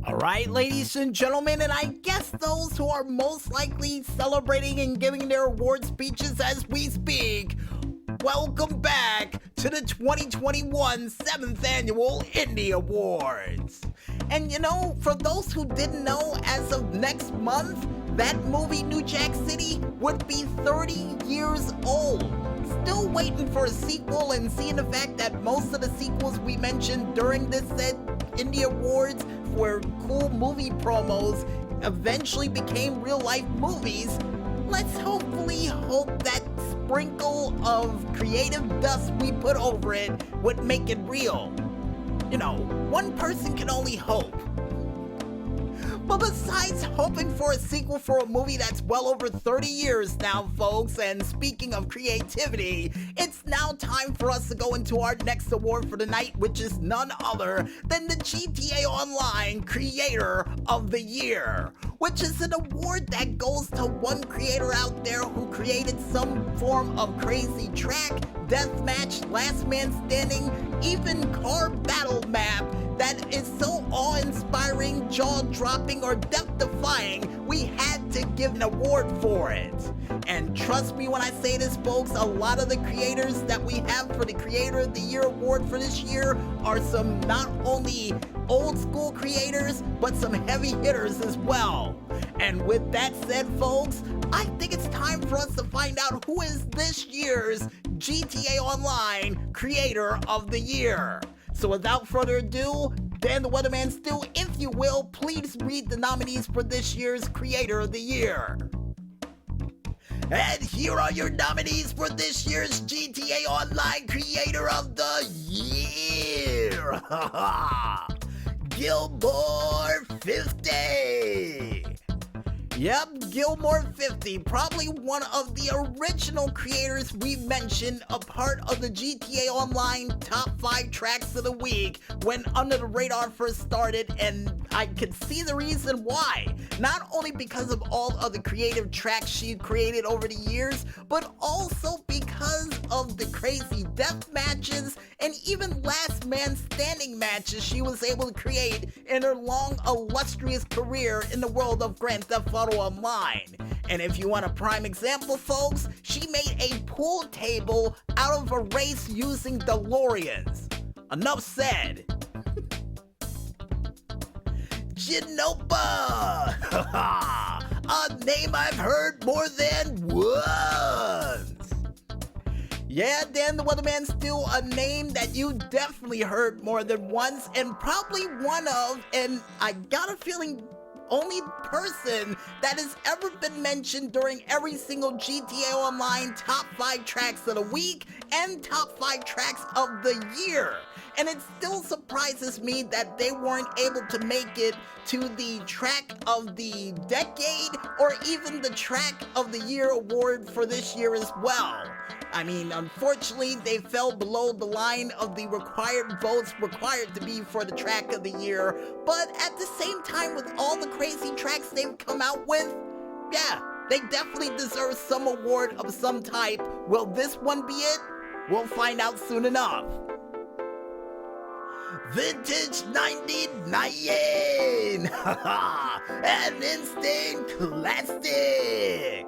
All right, ladies and gentlemen, and I guess those who are most likely celebrating and giving their award speeches as we speak, welcome back to the 2021 7th Annual Indy Awards. And you know, for those who didn't know, as of next month, that movie New Jack City would be 30 years old. Still waiting for a sequel, and seeing the fact that most of the sequels we mentioned during this said Indy Awards were cool movie promos eventually became real life movies, let's hopefully hope that sprinkle of creative dust we put over it would make it real. You know, one person can only hope. But besides hoping for a sequel for a movie that's well over 30 years now, folks, and speaking of creativity, it's now time for us to go into our next award for the night, which is none other than the GTA Online Creator of the Year, which is an award that goes to one creator out there who created some form of crazy track, deathmatch, last man standing, even car battle map that is so awe-inspiring, jaw-dropping, or death-defying, we had to give an award for it. And trust me when I say this, folks, a lot of the creators that we have for the Creator of the Year award for this year are some not only old-school creators, but some heavy hitters as well. And with that said, folks, I think it's time for us to find out who is this year's GTA Online Creator of the Year. So without further ado, Dan the Weatherman Stu, if you will, please read the nominees for this year's Creator of the Year. And here are your nominees for this year's GTA Online Creator of the Year. Gilmore 50. Yep, Gilmore 50, probably one of the original creators we mentioned, a part of the GTA Online Top 5 Tracks of the Week when Under the Radar first started, and I could see the reason why. Not only because of all of the creative tracks she created over the years, but also because of the crazy death matches and even last man standing matches she was able to create in her long, illustrious career in the world of Grand Theft Auto Online. And if you want a prime example, folks, she made a pool table out of a race using DeLoreans. Enough said. Genopa! A name I've heard more than once. Yeah, Dan the Weatherman, still a name that you definitely heard more than once, and probably one of, and I got a feeling only person that has ever been mentioned during every single GTA Online Top 5 Tracks of the Week and Top 5 Tracks of the Year. And it still surprises me that they weren't able to make it to the Track of the Decade or even the Track of the Year award for this year as well. I mean, unfortunately, they fell below the line of the required votes required to be for the Track of the Year, but at the same time, with all the crazy tracks they've come out with, yeah, they definitely deserve some award of some type. Will this one be it? We'll find out soon enough. Vintage 99! An instant classic!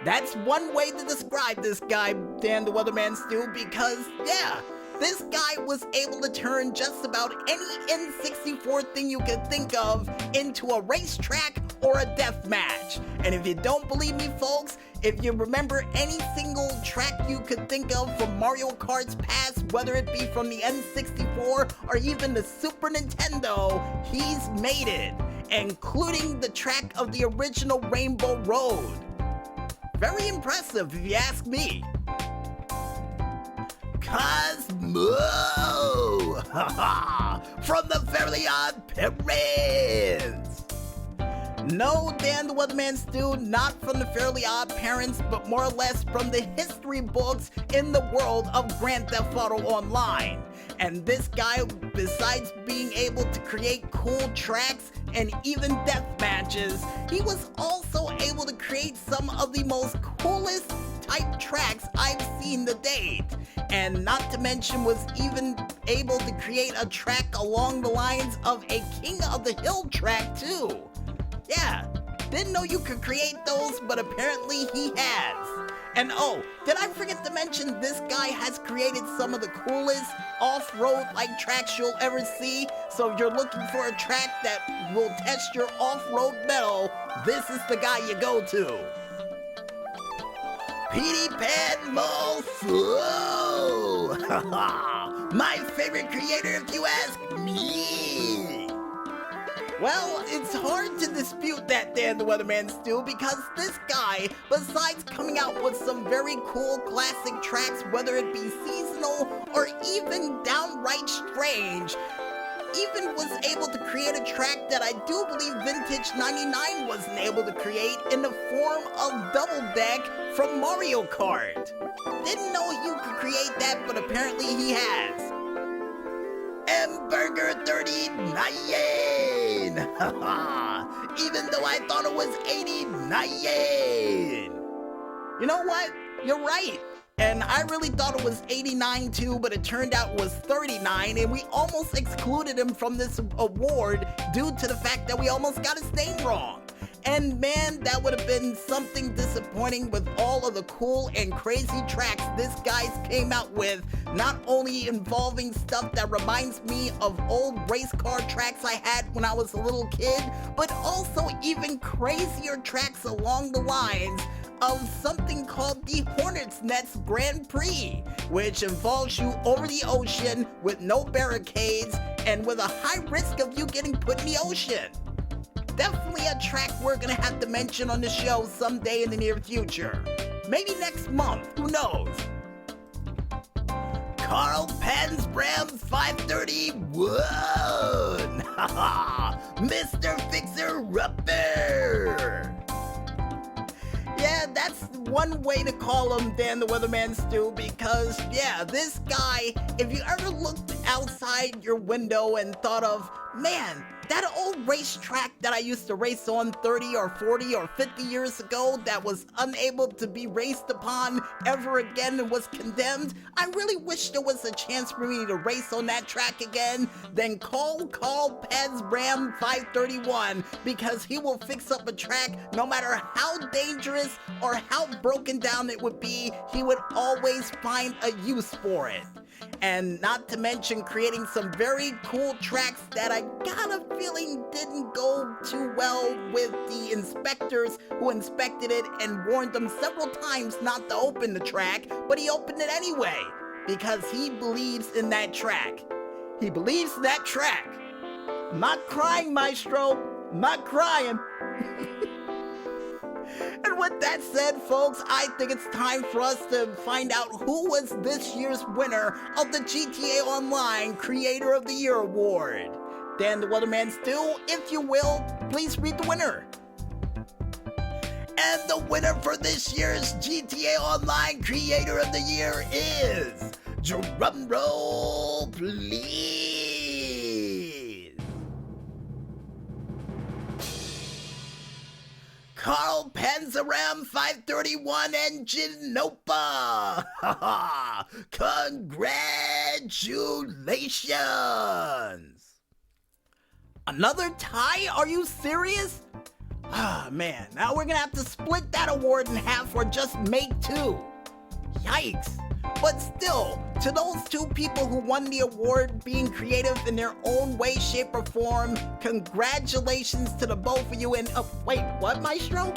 That's one way to describe this guy, Dan the Weatherman Stu, because, yeah, this guy was able to turn just about any N64 thing you could think of into a racetrack or a death match. And if you don't believe me, folks, if you remember any single track you could think of from Mario Kart's past, whether it be from the N64 or even the Super Nintendo, he's made it, including the track of the original Rainbow Road. Very impressive, if you ask me. Cosmo! From the Fairly Odd Parents! No, Dan the Weatherman Stu, not from the Fairly Odd Parents, but more or less from the history books in the world of Grand Theft Auto Online. And this guy, besides being able to create cool tracks and even death matches, he was also able to create some of the most coolest type tracks I've seen to date. and not to mention was even able to create a track along the lines of a King of the Hill track too. Yeah, didn't know you could create those, but apparently he has. And oh, did I forget to mention this guy has created some of the coolest off-road like tracks you'll ever see. So if you're looking for a track that will test your off-road metal, this is the guy you go to. Pt.7. My favorite creator if you ask me. Well, it's hard to dispute that, Dan the Weatherman Stu, because this guy, besides coming out with some very cool classic tracks, whether it be seasonal or even downright strange, even was able to create a track that I do believe Vintage 99 wasn't able to create in the form of Double Deck from Mario Kart. Didn't know you could create that, but apparently he has. Burger 39. Even though I thought it was 89. You know what? You're right. And I really thought it was 89 too, but it turned out it was 39, and we almost excluded him from this award due to the fact that we almost got his name wrong. And man, that would have been something disappointing with all of the cool and crazy tracks this guy came out with, not only involving stuff that reminds me of old race car tracks I had when I was a little kid, but also even crazier tracks along the lines of something called the Hornets Nest Grand Prix, which involves you over the ocean with no barricades and with a high risk of you getting put in the ocean. Definitely a track we're gonna have to mention on the show someday in the near future. Maybe next month, who knows? Carl Penn's Ram 531! Mr. Fixer-Upper! Yeah, that's one way to call him Dan the Weatherman Stu, because, yeah, this guy, if you ever looked outside your window and thought of, man, that old racetrack that I used to race on 30 or 40 or 50 years ago that was unable to be raced upon ever again and was condemned, I really wish there was a chance for me to race on that track again. Then call Ped's Ram 531, because he will fix up a track no matter how dangerous or how broken down it would be. He would always find a use for it. And not to mention creating some very cool tracks that I got a feeling didn't go too well with the inspectors who inspected it and warned them several times not to open the track, but he opened it anyway because he believes in that track. He believes in that track. I'm not crying, Maestro. I'm not crying. And with that said, folks, I think it's time for us to find out who was this year's winner of the GTA Online Creator of the Year Award. Dan the Weatherman Stu, if you will, please read the winner. And the winner for this year's GTA Online Creator of the Year is... Drum roll, please. Carl Panzeram 531 Engine Nopa! Congratulations! Another tie? Are you serious? Ah, man, now we're gonna have to split that award in half or just make two. Yikes. But still, to those two people who won the award being creative in their own way, shape, or form, congratulations to the both of you. And wait, what, Maestro?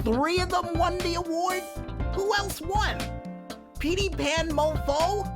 3 of them won the award? Who else won? Petey Pan Mofo?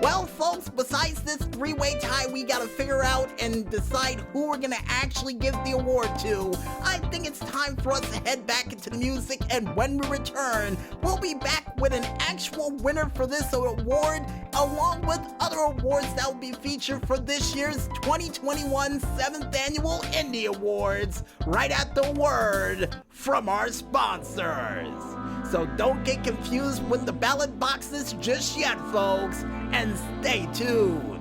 Well, folks, besides this 3-way tie we gotta figure out and decide who we're gonna actually give the award to, I think it's time for us to head back into the music, and when we return, we'll be back with an actual winner for this award, along with other awards that will be featured for this year's 2021 7th Annual Indy Awards, right at the word from our sponsors. So don't get confused with the ballot boxes just yet, folks, and stay tuned.